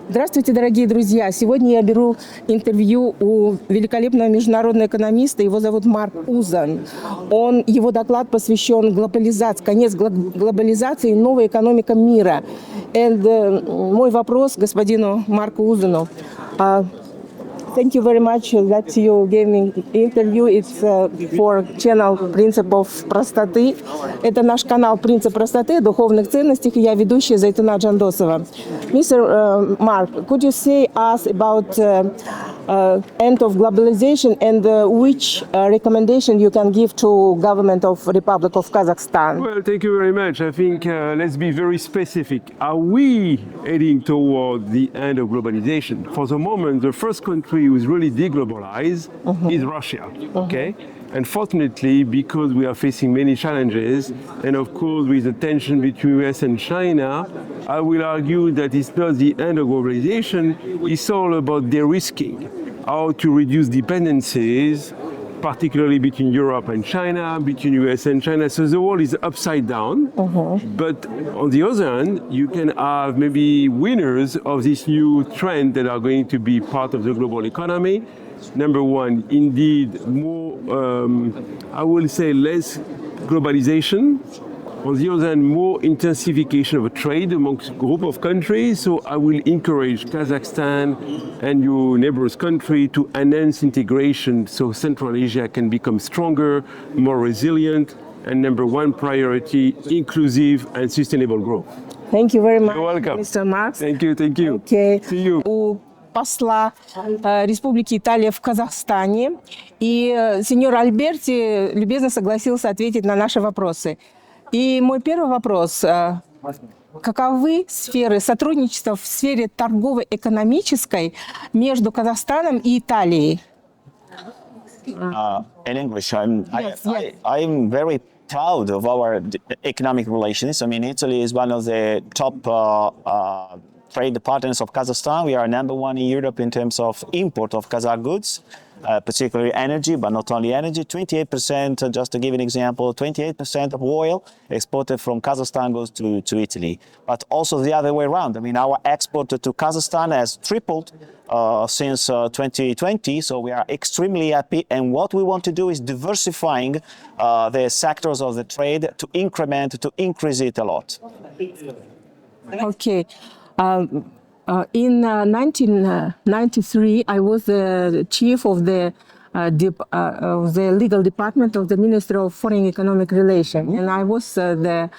Здравствуйте, дорогие друзья! Сегодня я беру интервью у великолепного международного экономиста. Его зовут Марк Узан. Его доклад посвящен глобализации, конец глобализации и новой экономика мира. Мой вопрос господину Марку Узану. Thank you very much that you gave me interview. It's for channel «Принципов простоты». Это наш канал «Принцип простоты» о духовных ценностях, и я ведущая Зайтуна Джандосова. Mr. Mark, could you say us about end of globalization and which recommendation you can give to government of Republic of Kazakhstan? Well, thank you very much. I think let's be very specific. Are we heading toward the end of globalization? For the moment, the first country who is really deglobalized is Russia. Okay. Unfortunately, because we are facing many challenges, and of course with the tension between US and China, I will argue that it's not the end of globalization, it's all about de-risking, how to reduce dependencies, particularly between Europe and China, between US and China. So the world is upside down, but on the other hand, you can have maybe winners of this new trend that are going to be part of the global economy. Number one, indeed, more, I will say less globalization. On the other hand, more intensification of trade amongst a group of countries. So I will encourage Kazakhstan and your neighbors country to enhance integration so Central Asia can become stronger, more resilient, and number one priority, inclusive and sustainable growth. Thank you very much, You're welcome. Mr. Mark. Thank you, thank you. Okay. See you. Посла Республики Италия в Казахстане. И сеньор Альберти любезно согласился ответить на наши вопросы. И мой первый вопрос. Каковы сферы сотрудничества в сфере торгово-экономической между Казахстаном и Италией? In English, I'm very proud of our economic relations. I mean, Italy is one of the top trade partners of Kazakhstan. We are number one in Europe in terms of import of Kazakh goods, particularly energy, but not only energy. 28%, just to give an example, 28% of oil exported from Kazakhstan goes to Italy. But also the other way around. I mean, our export to Kazakhstan has tripled since 2020, so we are extremely happy. And what we want to do is diversifying the sectors of the trade to increase it a lot. Okay. In 1993, I was the chief of the legal department of the Ministry of Foreign Economic Relations, and I was the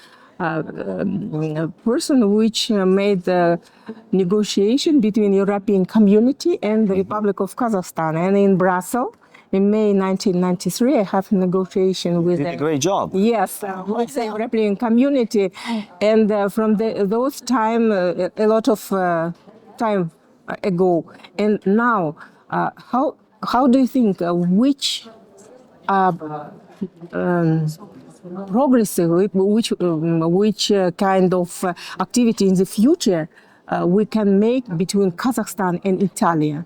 person which made the negotiation between European Community and the Republic of Kazakhstan. And in Brussels, in May 1993, I have a negotiation with You did a great job. Yes, with the European Community, and from those time, a lot of time ago, and now, how do you think which progressive, which kind of activity in the future we can make between Kazakhstan and Italy?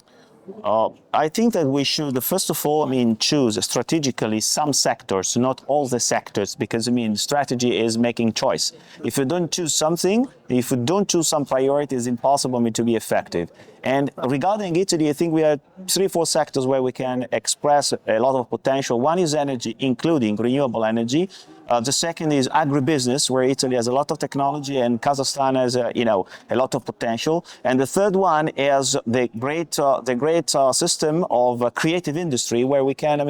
I think that we should, first of all, choose strategically some sectors, not all the sectors, because, strategy is making choice. If you don't choose something, if you don't choose some priority, it's impossible to be effective. And regarding Italy, I think we have 3-4 sectors where we can express a lot of potential. One is energy, including renewable energy. The second is agribusiness, where Italy has a lot of technology and Kazakhstan has, a lot of potential. And the third one is the great system of creative industry, where we can,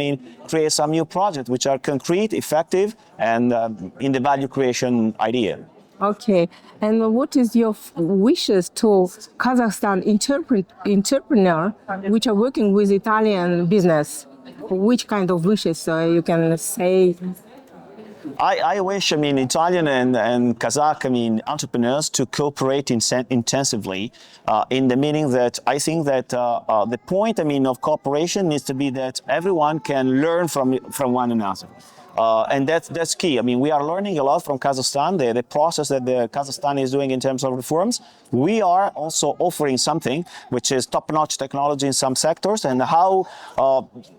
create some new projects which are concrete, effective, and in the value creation idea. Okay, and what is your wishes to Kazakhstan entrepreneur which are working with Italian business? Which kind of wishes you can say? I wish, Italian and Kazakh, entrepreneurs to cooperate intensively in the meaning that I think that the point, of cooperation needs to be that everyone can learn from one another. And that's key. We are learning a lot from Kazakhstan, the process that Kazakhstan is doing in terms of reforms. We are also offering something which is top-notch technology in some sectors, and how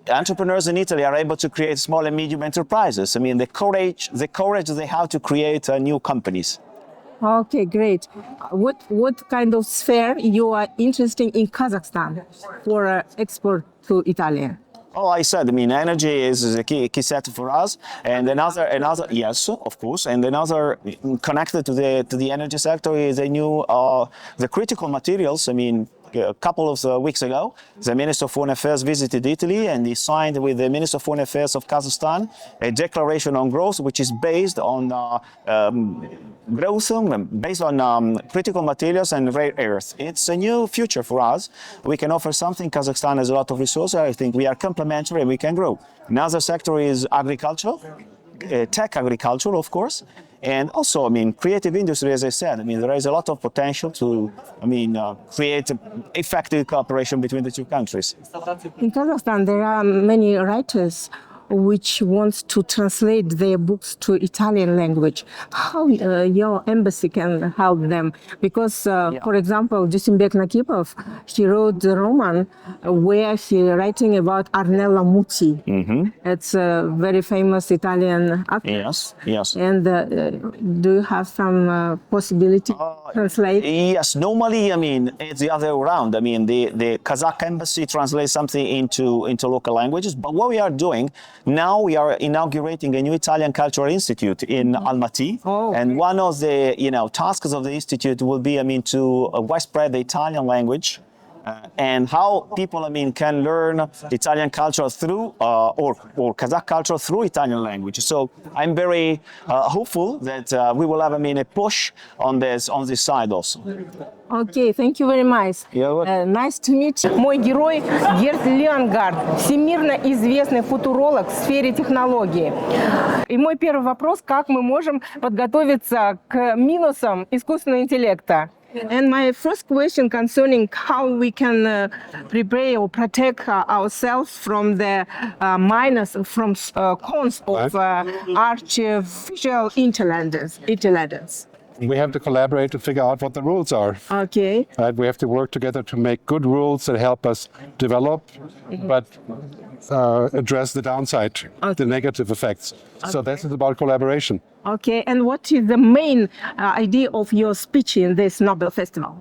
entrepreneurs in Italy are able to create small and medium enterprises. The courage they have to create new companies. Okay, great. What kind of sphere you are interested in Kazakhstan for export to Italy? Oh, I said, energy is a key sector for us, and another, yes, of course, and another connected to the energy sector is the critical materials. A couple of weeks ago, the Minister of Foreign Affairs visited Italy and he signed with the Minister of Foreign Affairs of Kazakhstan a declaration on growth, which is based on critical materials and rare earth. It's a new future for us. We can offer something. Kazakhstan has a lot of resources. I think we are complementary and we can grow. Another sector is agriculture, tech agriculture, of course. And also, creative industry, as I said, there is a lot of potential to, create effective cooperation between the two countries. In Kazakhstan, there are many writers which wants to translate their books to Italian language. How your embassy can help them? Because, for example, Dusinbek Nakipov, he wrote the roman where he writing about Arnella Muti. It's a very famous Italian actor. Yes. And do you have some possibility to translate? Yes, normally, it's the other way around. The Kazakh embassy translates something into local languages, but what we are doing now, we are inaugurating a new Italian Cultural Institute in Almaty, and one of the tasks of the institute will be to widespread the Italian language and how people can learn Italian culture through or Kazakh culture through Italian language. So I'm very hopeful that we will have a push on this side also. Okay, thank you very much. Nice to meet you. Мой герой Герт Леонгард, всемирно известный футуролог в сфере технологий. И мой первый вопрос: как мы можем подготовиться к минусам искусственного интеллекта? And my first question concerning how we can prepare or protect ourselves from the cons of artificial intelligence. We have to collaborate to figure out what the rules are. Okay. We have to work together to make good rules that help us develop, but address the downside, the negative effects. So this is about collaboration. Okay, and what is the main idea of your speech in this Nobel Festival?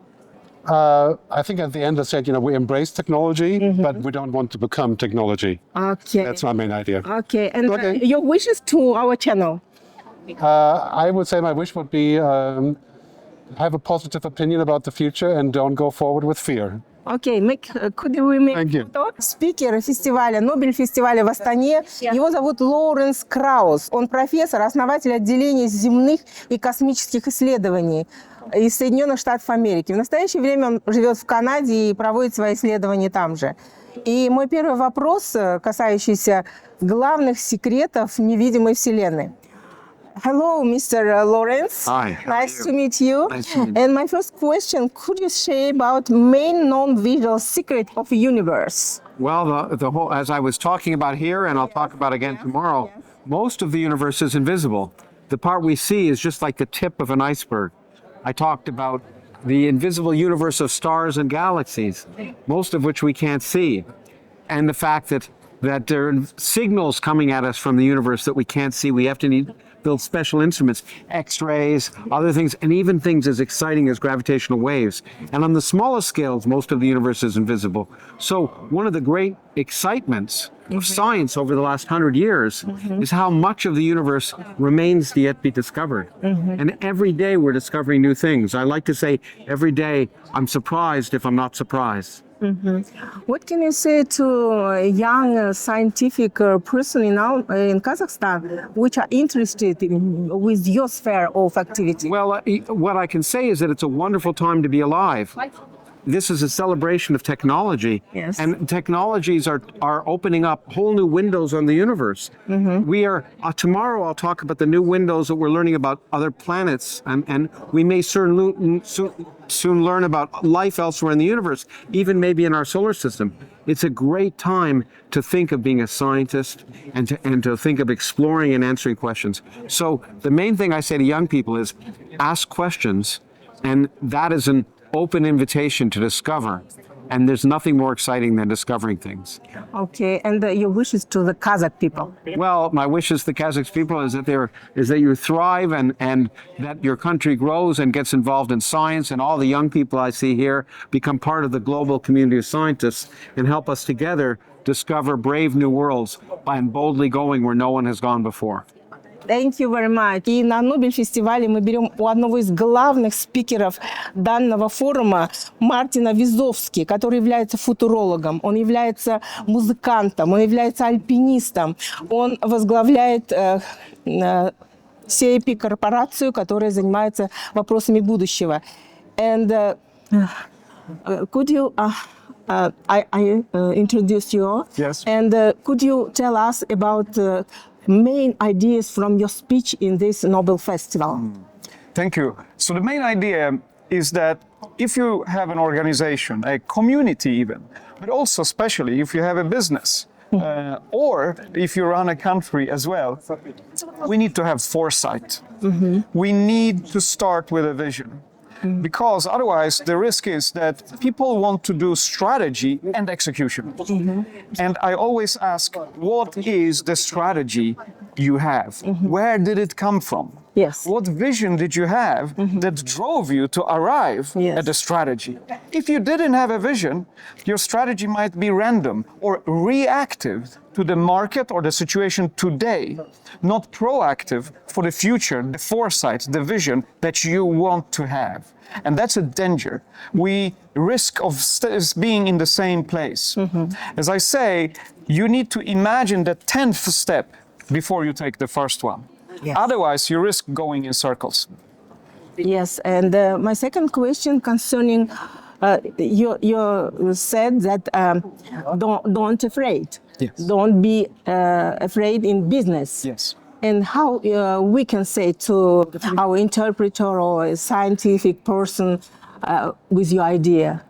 I think at the end I said, we embrace technology, but we don't want to become technology. Okay. That's my main idea. Okay, and your wishes to our channel? I would say my wish would be have a positive opinion about the future and don't go forward with fear. Окей, could we make Thank you. Спикер фестиваля, Нобель фестиваля в Астане, его зовут Лоуренс Краус. Он профессор, основатель отделения земных и космических исследований из Соединенных Штатов Америки. В настоящее время он живет в Канаде и проводит свои исследования там же. И мой первый вопрос, касающийся главных секретов невидимой Вселенной. Hello, Mr. Lawrence. Hi. Nice to meet you. Nice to meet you. And my first question, could you say about main non-visual secret of the universe? Well, the whole, as I was talking about here, and I'll talk about again tomorrow, most of the universe is invisible. The part we see is just like the tip of an iceberg. I talked about the invisible universe of stars and galaxies, most of which we can't see, and the fact that there are signals coming at us from the universe that we can't see. We have to build special instruments, X-rays, other things, and even things as exciting as gravitational waves. And on the smallest scales, most of the universe is invisible. So one of the great excitements of science over the last 100 years is how much of the universe remains to yet be discovered. And every day we're discovering new things. I like to say every day I'm surprised if I'm not surprised. What can you say to a young scientific person in Kazakhstan which are interested with your sphere of activity? Well, what I can say is that it's a wonderful time to be alive. This is a celebration of technology, and technologies are opening up whole new windows on the universe. We are tomorrow I'll talk about the new windows that we're learning about other planets, and we may soon learn about life elsewhere in the universe, even maybe in our solar system. It's a great time to think of being a scientist and to think of exploring and answering questions. So the main thing I say to young people is ask questions, and that is an open invitation to discover. And there's nothing more exciting than discovering things. Okay, and your wishes to the Kazakh people? Well, my wishes to the Kazakh people is that you thrive and that your country grows and gets involved in science, and all the young people I see here become part of the global community of scientists and help us together discover brave new worlds by boldly going where no one has gone before. Thank you very much. И на Нобель-фестивале мы берем у одного из главных спикеров данного форума Мартина Визовски, который является футурологом, он является музыкантом, он является альпинистом, он возглавляет CAP-корпорацию, которая занимается вопросами будущего. And could you... I introduced you. Yes. And could you tell us about main ideas from your speech in this Nobel Festival? Thank you. So the main idea is that if you have an organization, a community even, but also especially if you have a business, or if you run a country as well, we need to have foresight. We need to start with a vision. Because otherwise the risk is that people want to do strategy and execution. And I always ask, what is the strategy you have? Where did it come from? Yes. What vision did you have that drove you to arrive at the strategy? If you didn't have a vision, your strategy might be random or reactive to the market or the situation today, not proactive for the future, the foresight, the vision that you want to have. And that's a danger. We risk of being in the same place. As I say, you need to imagine the 10th step before you take the first one. Yes. Otherwise, you risk going in circles. Yes, and my second question concerning you said that don't afraid. Yes. Don't be afraid in business. Yes. And how we can say to our interpreter or a scientific person with your idea,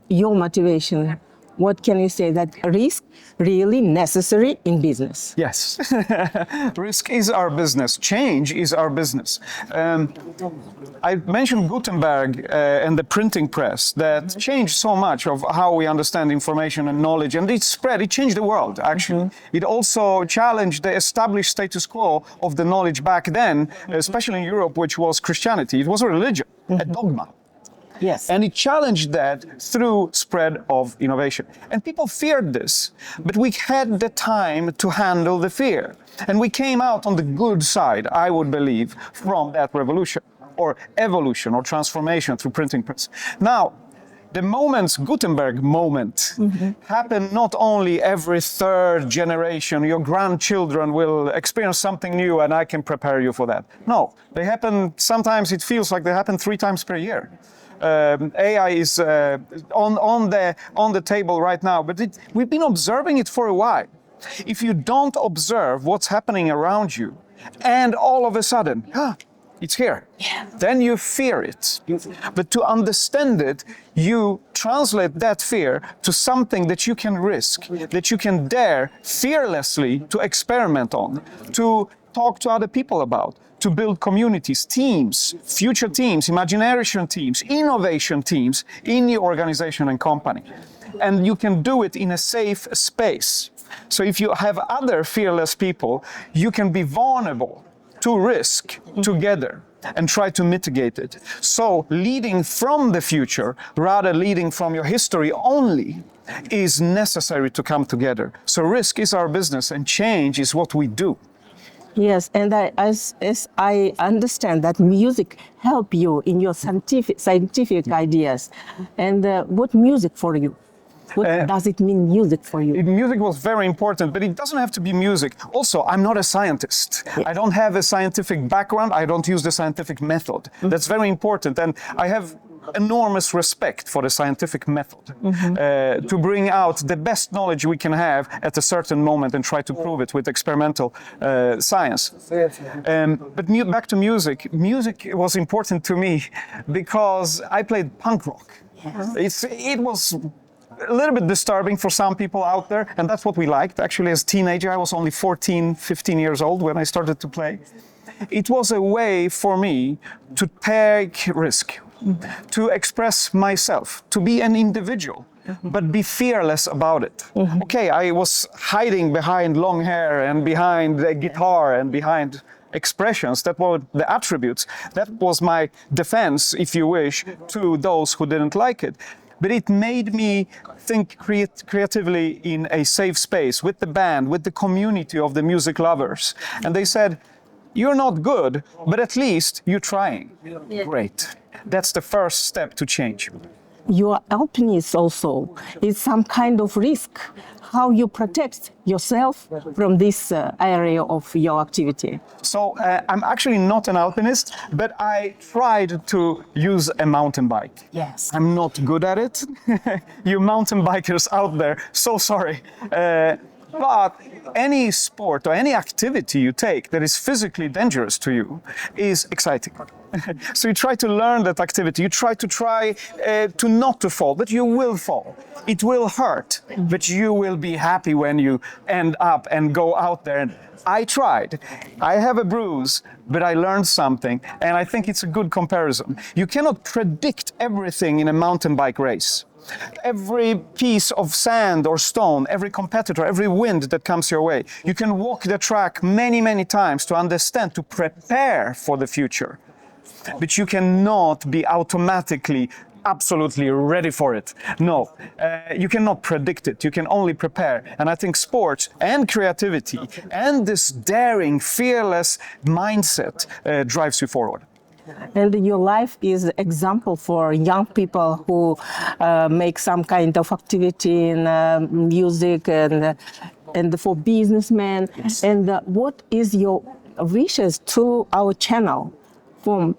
your motivation, what can you say that risk really necessary in business? Yes. Risk is our business. Change is our business. I mentioned Gutenberg and the printing press that changed so much of how we understand information and knowledge, and it spread, it changed the world, actually. It also challenged the established status quo of the knowledge back then, especially in Europe, which was Christianity. It was a religion, a dogma. Yes. And it challenged that through spread of innovation. And people feared this, but we had the time to handle the fear. And we came out on the good side, I would believe, from that revolution, or evolution, or transformation through printing press. Now, the Gutenberg moment, happen not only every third generation, your grandchildren will experience something new and I can prepare you for that. No, they happen, sometimes it feels like they happen 3 times per year. AI is on the table right now, but we've been observing it for a while. If you don't observe what's happening around you, and all of a sudden, it's here, then you fear it. But to understand it, you translate that fear to something that you can risk, that you can dare fearlessly to experiment on, to talk to other people about, to build communities, teams, future teams, imagination teams, innovation teams in the organization and company. And you can do it in a safe space. So if you have other fearless people, you can be vulnerable to risk together and try to mitigate it. So leading from the future, rather leading from your history only, is necessary to come together. So risk is our business and change is what we do. Yes, and as I understand that music help you in your scientific ideas. And what music for you? What does it mean, music for you? Music was very important, but it doesn't have to be music. Also, I'm not a scientist. Yes. I don't have a scientific background. I don't use the scientific method. That's very important. And I have enormous respect for the scientific method to bring out the best knowledge we can have at a certain moment and try to prove it with experimental science. But back to music. Music was important to me because I played punk rock. Yes. It was a little bit disturbing for some people out there, and that's what we liked. Actually, as a teenager, I was only 14, 15 years old when I started to play. It was a way for me to take risk, to express myself, to be an individual. but be fearless about it. Okay, I was hiding behind long hair and behind a guitar and behind expressions, that were the attributes. That was my defense, if you wish, to those who didn't like it. But it made me think creatively in a safe space with the band, with the community of the music lovers. And they said, you're not good, but at least you're trying. Great. That's the first step to change. Your alpinist also is some kind of risk. How you protect yourself from this area of your activity? So I'm actually not an alpinist, but I tried to use a mountain bike. Yes. I'm not good at it. You mountain bikers out there, so sorry. But any sport or any activity you take that is physically dangerous to you is exciting. So you try to learn that activity, you try to not to fall, but you will fall. It will hurt, but you will be happy when you end up and go out there. And I tried. I have a bruise, but I learned something, and I think it's a good comparison. You cannot predict everything in a mountain bike race. Every piece of sand or stone, every competitor, every wind that comes your way, you can walk the track many, many times to understand, to prepare for the future. But you cannot be automatically absolutely ready for it. No, you cannot predict it. You can only prepare. And I think sports and creativity and this daring, fearless mindset drives you forward. And your life is example for young people who make some kind of activity in music and for businessmen. And what is your wishes to our channel from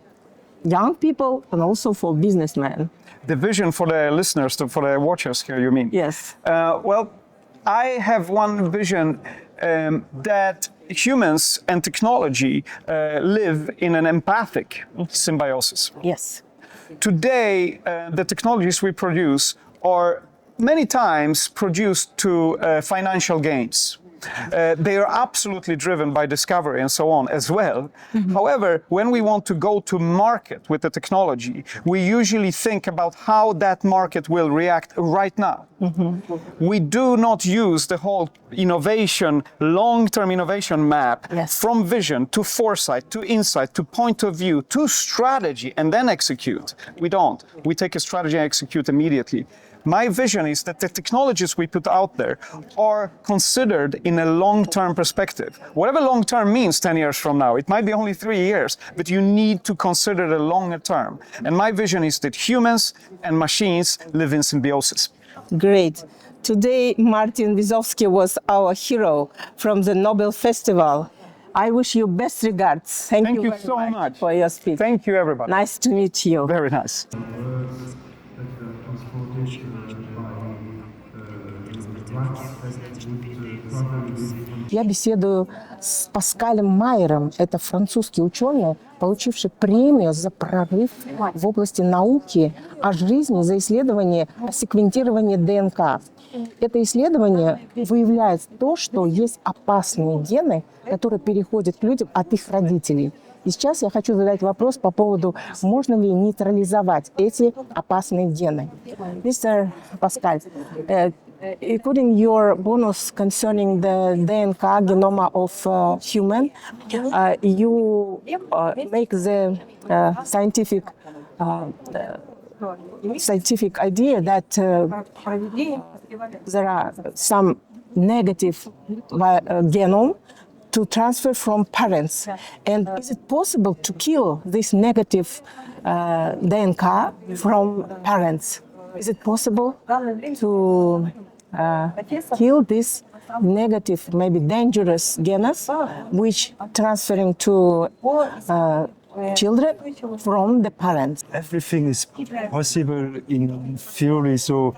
young people and also for businessmen? The vision for the listeners, for the watchers here, you mean? Yes. Well, I have one vision that humans and technology live in an empathic symbiosis. Yes. Today, the technologies we produce are many times produced to financial gains. They are absolutely driven by discovery and so on as well. However, when we want to go to market with the technology, we usually think about how that market will react right now. We do not use the whole innovation, long-term innovation map from vision to foresight, to insight, to point of view, to strategy, and then execute. We don't. We take a strategy and execute immediately. My vision is that the technologies we put out there are considered in a long-term perspective. Whatever long-term means 10 years from now, it might be only 3 years, but you need to consider the longer term. And my vision is that humans and machines live in symbiosis. Great. Today, Martin Wizowski was our hero from the Nobel Festival. I wish you best regards. Thank you so much for your speech. Thank you, everybody. Nice to meet you. Very nice. Я беседую с Паскалем Майером. Это французский ученый, получивший премию за прорыв в области науки о жизни, за исследование о секвентировании ДНК. Это исследование выявляет то, что есть опасные гены, которые переходят к людям от их родителей. И сейчас я хочу задать вопрос по поводу, можно ли нейтрализовать эти опасные гены. Mr. Pascal, according your bonus concerning the DNK genome of human, you make the scientific idea that there are some negative genome to transfer from parents. And is it possible to kill this negative DNK from parents? Is it possible to kill this negative, maybe dangerous genes, which transferring to children from the parents? Everything is possible in theory, so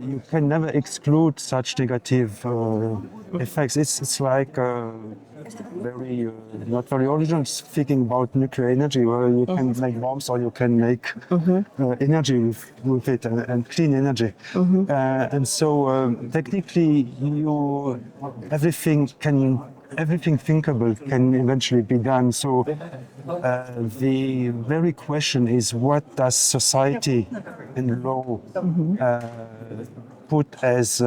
you can never exclude such negative effects. It's like very not very original thinking about nuclear energy, where you can make bombs or you can make energy with it and clean energy. And so technically, everything can everything thinkable can eventually be done. So the very question is, what does society and law put as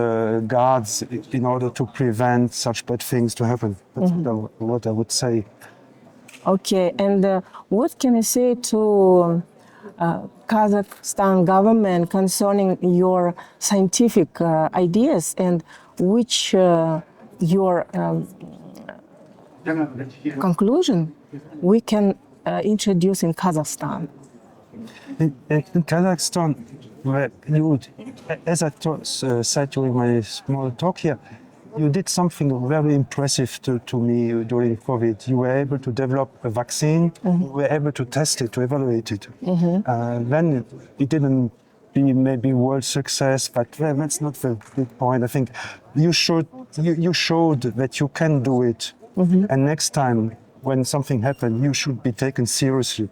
guards in order to prevent such bad things to happen? That's what I would say. Okay, and what can you say to Kazakhstan government concerning your scientific ideas, and which your conclusion we can introduce in Kazakhstan? In Kazakhstan, as I said during my small talk here, you did something very impressive to me during COVID. You were able to develop a vaccine, you were able to test it, to evaluate it. Then it didn't be maybe world success, but that's not the big point. I think you showed that you can do it. And next time when something happened, you should be taken seriously.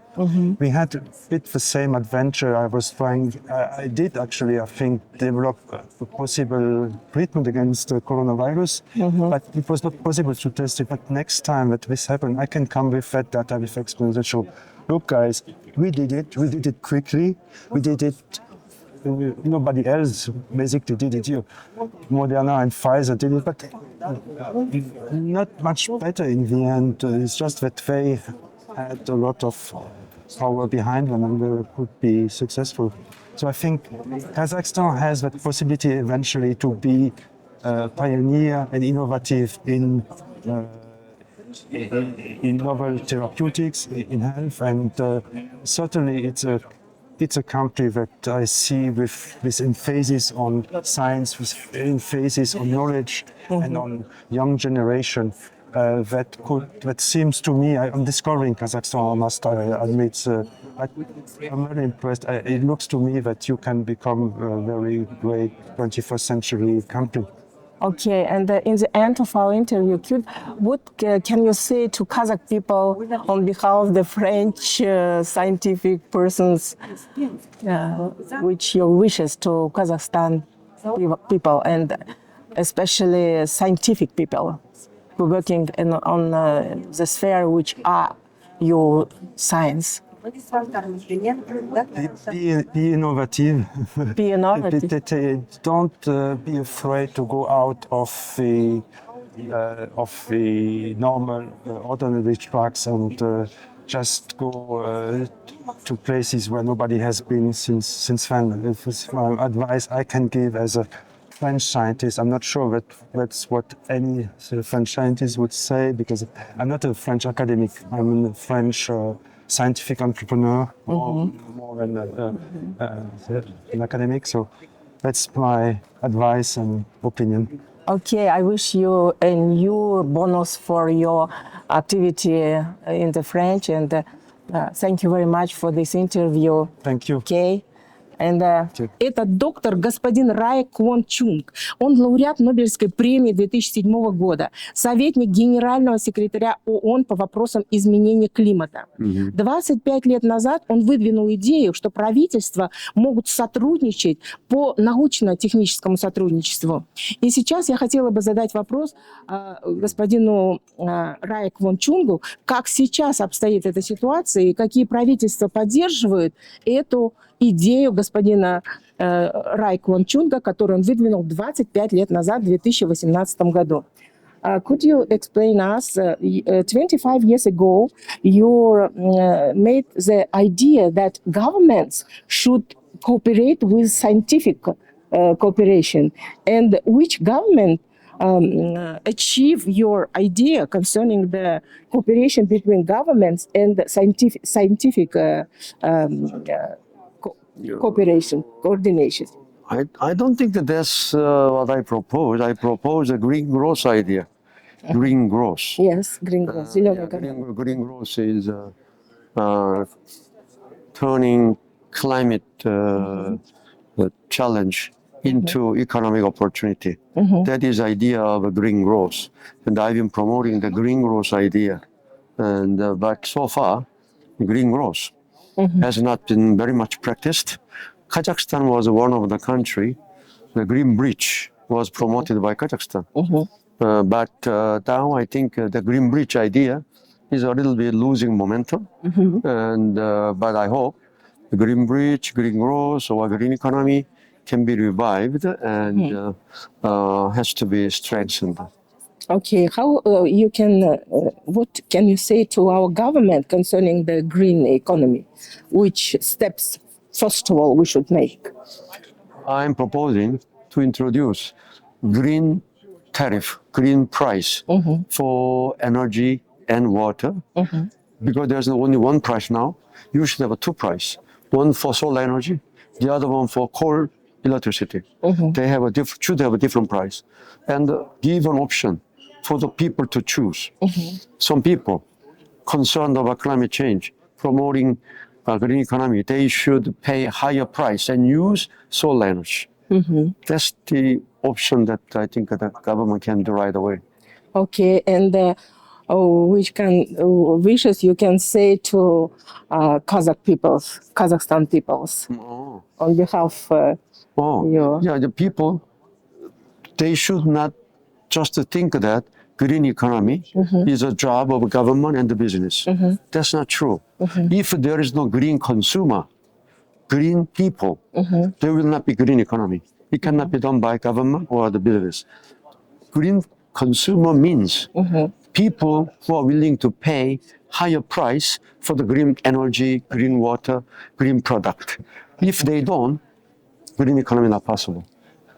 We had a bit the same adventure. I did actually, I think, develop a possible treatment against the coronavirus, but it was not possible to test it. But next time that this happened, I can come with that data, with exponential. Look, guys, we did it quickly, we did it. Nobody else basically did it. Moderna and Pfizer did it, but not much better in the end. It's just that they had a lot of power behind them and they could be successful. So I think Kazakhstan has that possibility eventually to be pioneer and innovative in novel therapeutics, in health, and certainly it's a country that I see with this emphasis on science, with emphasis on knowledge and on young generation. That seems to me, I'm discovering Kazakhstan, I must admit. I'm very impressed. It looks to me that you can become a very great 21st century country. Okay, and in the end of our interview, what can you say to Kazakh people on behalf of the French scientific persons, which your wishes to Kazakhstan people, and especially scientific people who are working on the sphere which are your science? Be innovative. Be innovative. Don't be afraid to go out of the normal, ordinary tracks and just go to places where nobody has been since then. It's my advice I can give as a French scientist. I'm not sure that that's what any French scientist would say, because I'm not a French academic. I'm a French scientific entrepreneur, more than an academic. So that's my advice and opinion. Okay, I wish you a new bonus for your activity in the French, and thank you very much for this interview. Thank you. Okay. Это доктор господин Рай Квон Чунг. Он лауреат Нобелевской премии 2007 года, советник генерального секретаря ООН по вопросам изменения климата. 25 лет назад он выдвинул идею, что правительства могут сотрудничать по научно-техническому сотрудничеству. И сейчас я хотела бы задать вопрос господину Рай Квон Чунгу, как сейчас обстоит эта ситуация и какие правительства поддерживают эту идею господина Рай Квон Чунга, которую он выдвинул 25 лет назад, в 2018 году. Could you explain us, 25 years ago, you made the idea that governments should cooperate with scientific cooperation, and which government achieve your idea concerning the cooperation between governments and scientific cooperation, coordination? I don't think that that's what I propose. I propose a green growth idea. Green growth. Yes, green growth. Зелёной Green growth is turning climate challenge into economic opportunity. That is the idea of a green growth. And I've been promoting the green growth idea. And but so far, green growth has not been very much practiced. Kazakhstan was one of the country. The Green Bridge was promoted by Kazakhstan. But now I think the Green Bridge idea is a little bit losing momentum. And but I hope the Green Bridge, Green Growth, or Green Economy can be revived and has to be strengthened. Okay, how you can, what can you say to our government concerning the green economy? Which steps, first of all, we should make? I'm proposing to introduce green tariff, green price for energy and water, because there's only one price now. You should have a two price, one for solar energy, the other one for coal electricity. They have should have a different price, and give an option for the people to choose. Some people concerned about climate change, promoting green economy, they should pay higher price and use solar energy. That's the option that I think the government can do right away. Okay, and which can wishes you can say to Kazakhstan peoples on behalf your... Yeah, the people, they should not just think that green economy is a job of government and the business. That's not true. If there is no green consumer, green people, there will not be green economy. It cannot be done by government or the business. Green consumer means people who are willing to pay higher price for the green energy, green water, green product. If they don't, green economy not possible.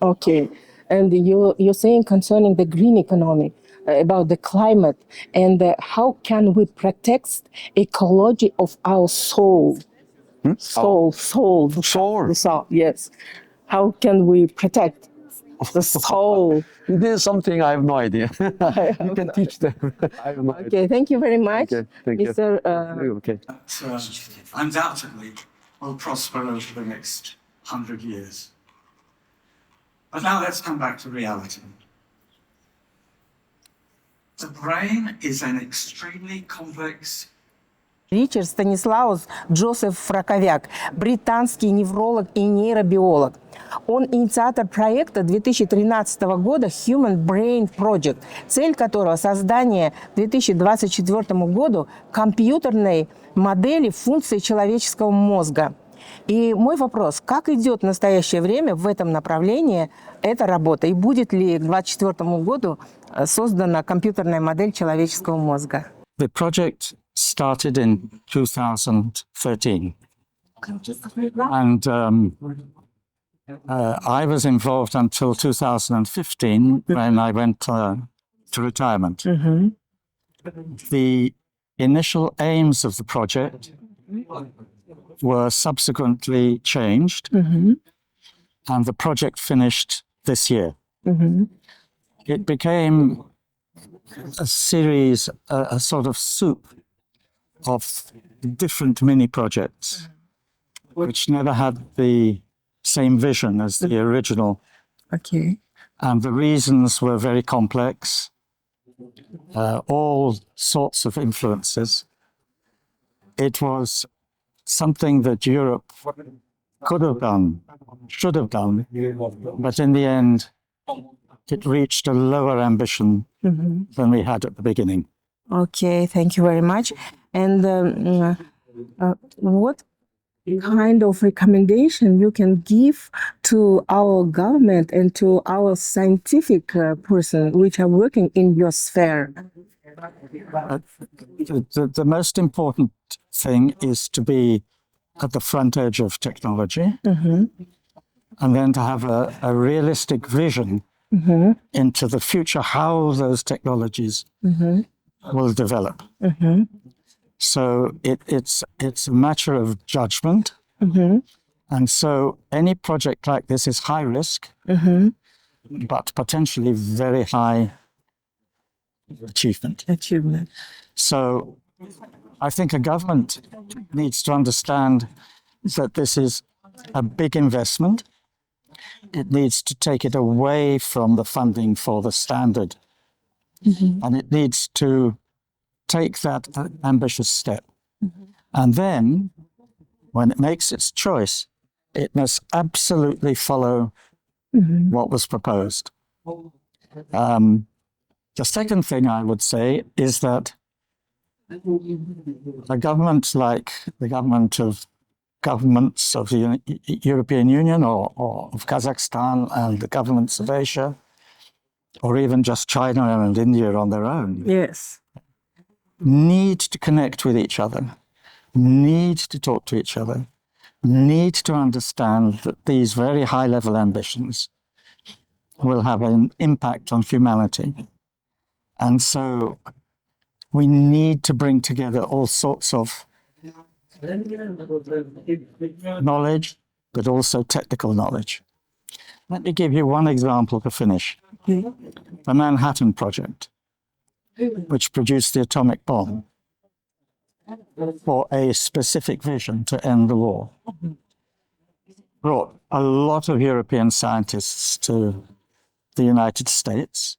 Okay, and you're saying concerning the green economy, about the climate, and how can we protect ecology of our soul? Soul. Soul. The soul, yes. How can we protect the soul? This is something I have no idea. You can teach them. I have no idea. Okay, thank you very much, Okay, thank you. Mr. Okay. Undoubtedly will prosper over the next 100 years. But now let's come back to reality. The brain is an extremely complex. Ричард Станислаус Джозеф Фраковяк, британский невролог и нейробиолог. Он инициатор проекта 2013 года Human Brain Project, цель которого создание к 2024 году компьютерной модели функций человеческого мозга. И мой вопрос, как идет в настоящее время в этом направлении эта работа? И будет ли к 2024 году создана компьютерная модель человеческого мозга? The project started in 2013. And I was involved until 2015 when I went to retirement. The initial aims of the project were subsequently changed, and the project finished this year. It became a series, a sort of soup of different mini projects, which never had the same vision as the original. Okay. And the reasons were very complex, all sorts of influences. It was something that Europe could have done, should have done, but in the end, it reached a lower ambition than we had at the beginning. Okay, thank you very much. And what kind of recommendation you can give to our government and to our scientific person which are working in your sphere? The most important thing is to be at the front edge of technology, and then to have a realistic vision into the future, how those technologies will develop. So it's a matter of judgment. And so any project like this is high risk, but potentially very high achievement. So I think a government needs to understand that this is a big investment. It needs to take it away from the funding for the standard. And it needs to take that ambitious step. And then, when it makes its choice, it must absolutely follow what was proposed. The second thing I would say is that a government like the governments of the European Union or of Kazakhstan and the governments of Asia, or even just China and India on their own, Yes. need to connect with each other, need to talk to each other, need to understand that these very high-level ambitions will have an impact on humanity. And so we need to bring together all sorts of knowledge, but also technical knowledge. Let me give you one example to finish. The Manhattan Project, which produced the atomic bomb for a specific vision to end the war, brought a lot of European scientists to the United States,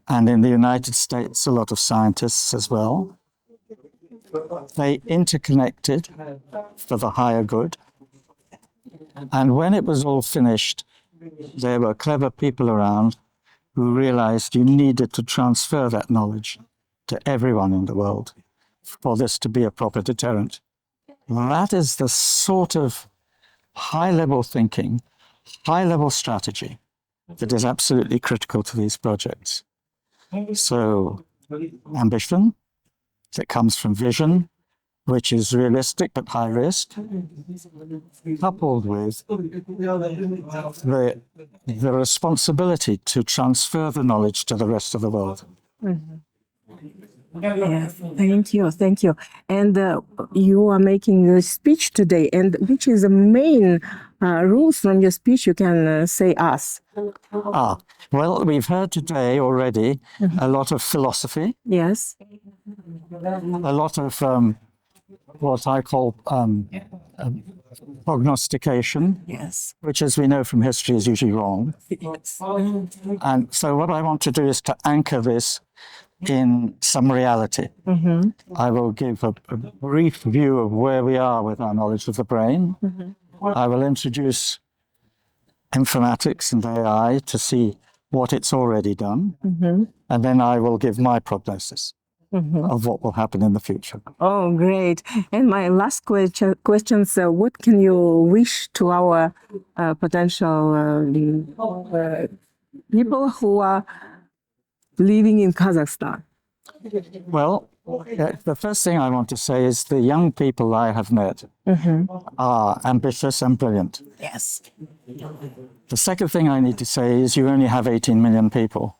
and in the United States, a lot of scientists as well. They interconnected for the higher good. And when it was all finished, there were clever people around who realized you needed to transfer that knowledge to everyone in the world for this to be a proper deterrent. That is the sort of high-level thinking, high-level strategy that is absolutely critical to these projects. So, ambition that comes from vision, which is realistic but high risk, coupled with the responsibility to transfer the knowledge to the rest of the world. Yes, thank you. And you are making a speech today, and which is the main rules from your speech you can say us? Well, we've heard today already a lot of philosophy, Yes. a lot of what I call prognostication, Yes. which, as we know from history, is usually wrong. Yes. And so what I want to do is to anchor this in some reality. I will give a brief view of where we are with our knowledge of the brain. I will introduce informatics and AI to see what it's already done. And then I will give my prognosis of what will happen in the future. Oh, great. And my last questions, what can you wish to our potential people who are living in Kazakhstan? Well, the first thing I want to say is the young people I have met are ambitious and brilliant. Yes. The second thing I need to say is you only have 18 million people.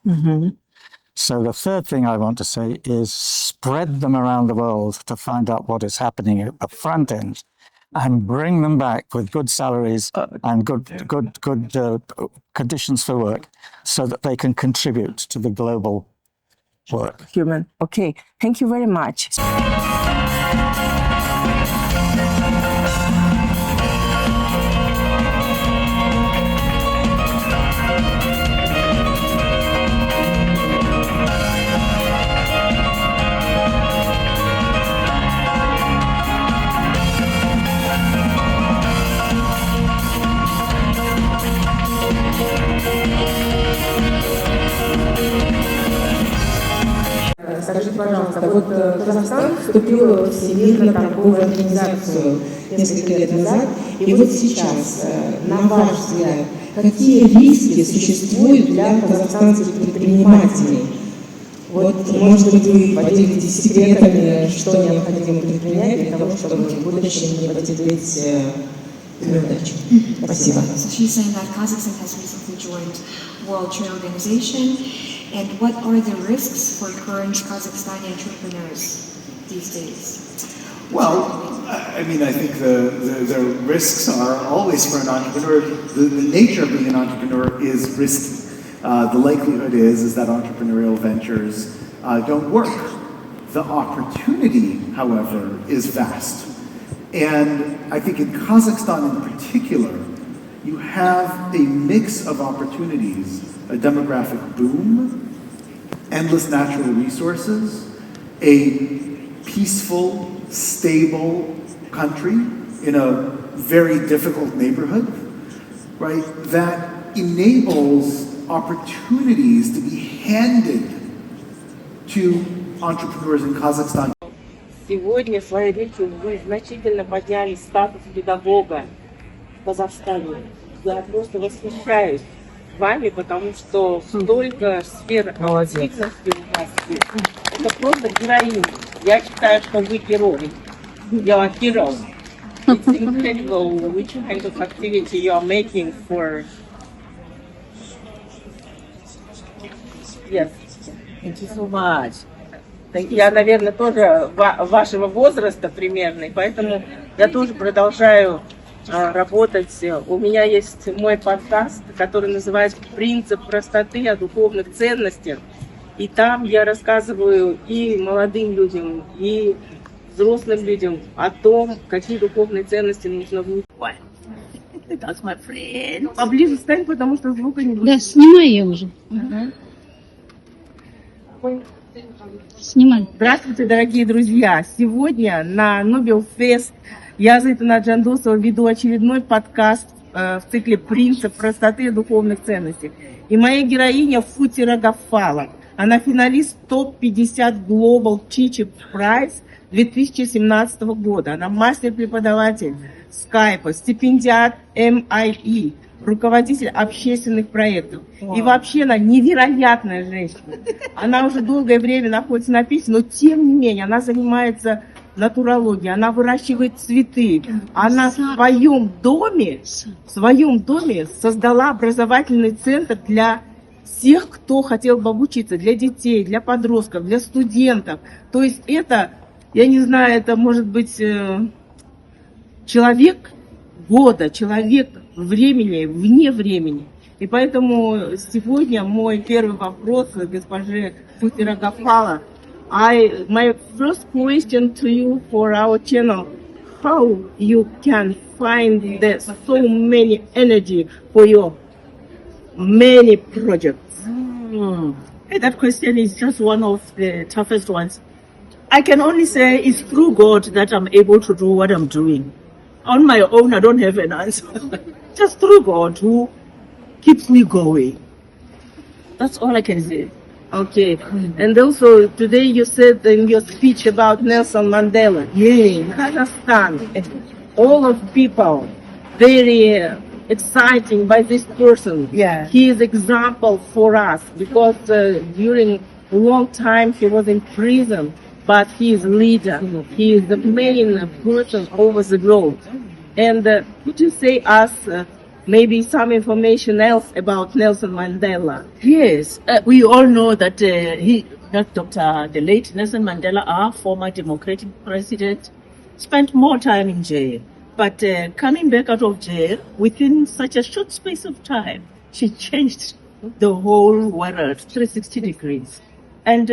So the third thing I want to say is spread them around the world to find out what is happening at the front end and bring them back with good salaries and good conditions for work so that they can contribute to the global work. Human. Okay. Thank you very much. Скажите, пожалуйста, вот Казахстан вступил в Всемирную торговую организацию несколько лет назад, и вот сейчас, на ваш взгляд, какие риски существуют для казахстанских предпринимателей? Вот, может быть, вы поделитесь секретами, что необходимо предпринять для того, чтобы в будущем не потерпеть неудачу. Спасибо. So she's saying that Kazakhstan has recently joined World Trade Organization. And what are the risks for current Kazakhstani entrepreneurs these days? Well, I mean, I think the risks are always for an entrepreneur. The nature of being an entrepreneur is risky. The likelihood is that entrepreneurial ventures don't work. The opportunity, however, is vast. And I think in Kazakhstan in particular, you have a mix of opportunities, a demographic boom, endless natural resources, a peaceful, stable country in a very difficult neighborhood, right, that enables opportunities to be handed to entrepreneurs in Kazakhstan. Сегодня своей речью вы значительно подняли статус педагога в Казахстане. Я просто восхищаюсь вами, потому что столько сфер активности у вас есть. Это просто героиня. Я считаю, что вы герой. You are hero. It's incredible which kind of activity you are making for. Yes. Thank you so much. Я, наверное, тоже вашего возраста примерно, и поэтому я тоже продолжаю работать. У меня есть мой подкаст, который называется «Принцип простоты о духовных ценностях». И там я рассказываю и молодым людям, и взрослым людям о том, какие духовные ценности нужно внедрить. That's my friend. Поближе стань, потому что звука не будет. Да, снимай ее уже. Снимай. Здравствуйте, дорогие друзья! Сегодня на NOBEL FEST я, Зайтуна Джандосова, веду очередной подкаст в цикле «Принцип простоты и духовных ценностей». И моя героиня Футира Гаффала. Она финалист топ-50 Global Teacher Prize 2017 года. Она мастер-преподаватель Скайпа, стипендиат MIE, руководитель общественных проектов. И вообще она невероятная женщина. Она уже долгое время находится на пенсии, но тем не менее она занимается натурологией, она выращивает цветы. Она в своем доме создала образовательный центр для всех, кто хотел бы обучиться, для детей, для подростков, для студентов. То есть это, я не знаю, это может быть человек года, человек времени, вне времени. И поэтому сегодня мой первый вопрос госпоже Футира Гаффала. My first question to you for our channel: how you can find so many energy for your many projects? That question is just one of the toughest ones. I can only say it's through God that I'm able to do what I'm doing. On my own, I don't have an answer. Just through God who keeps me going. That's all I can say. Okay. And also, today you said in your speech about Nelson Mandela. Yeah. In Kazakhstan, all of people very exciting by this person. Yeah. He is example for us because during a long time he was in prison, but he is leader. He is the main person over the globe. And could you say us maybe some information else about Nelson Mandela? Yes, we all know that the late Nelson Mandela, our former democratic president, spent more time in jail. But coming back out of jail, within such a short space of time, she changed the whole world 360 degrees. And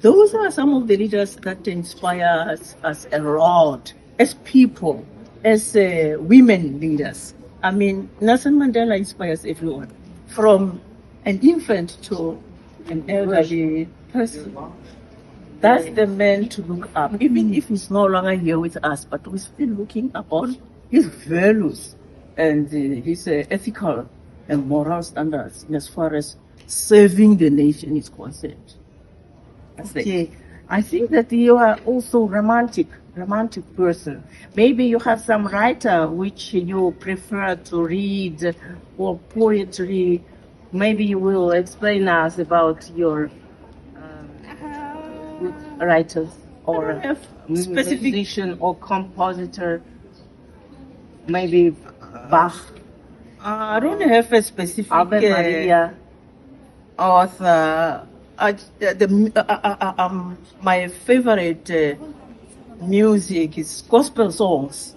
those are some of the leaders that inspire us a lot as people, as women leaders. I mean, Nelson Mandela inspires everyone, from an infant to an elderly person. That's the man to look up, even if he's no longer here with us, but we're still looking upon his values and his ethical and moral standards as far as serving the nation is concerned. Okay. I think that you are also romantic person. Maybe you have some writer which you prefer to read or poetry. Maybe you will explain us about your writers or musician or compositor. Maybe Bach. I don't have a specific Ave Maria. author. My favorite music is gospel songs.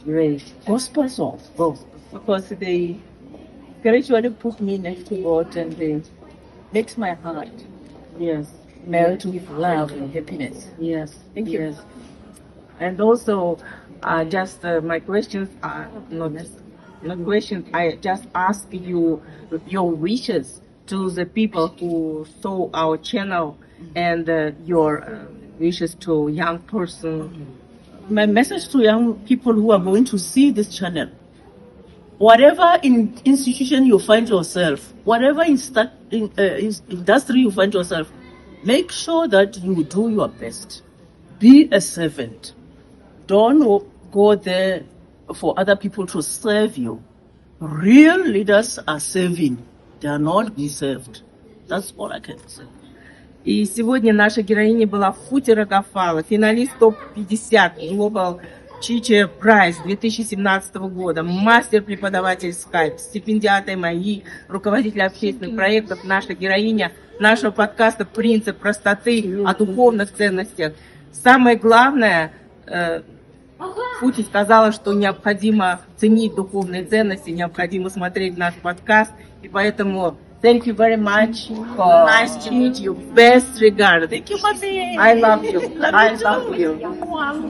Great. Gospel songs, both, because they gradually put me next to God and they makes my heart melt with love and happiness. Yes. Thank you. Yes. And also, just my questions are not questions. I just ask you your wishes to the people who saw our channel and your wishes to young person. My message to young people who are going to see this channel: whatever institution you find yourself, whatever industry you find yourself, make sure that you do your best. Be a servant. Don't go there for other people to serve you. Real leaders are serving. They are not be served. That's all I can say. И сегодня наша героиня была Фути Рогафала, финалист топ-50 Global Teacher Prize 2017 года, мастер-преподаватель Skype, стипендиат МАИ, руководитель общественных проектов, наша героиня нашего подкаста «Принцип простоты о духовных ценностях». Самое главное, Фути сказала, что необходимо ценить духовные ценности, необходимо смотреть наш подкаст, и поэтому thank you very much. Nice to meet you. Best regards. Thank you, mommy. I love you. I love you.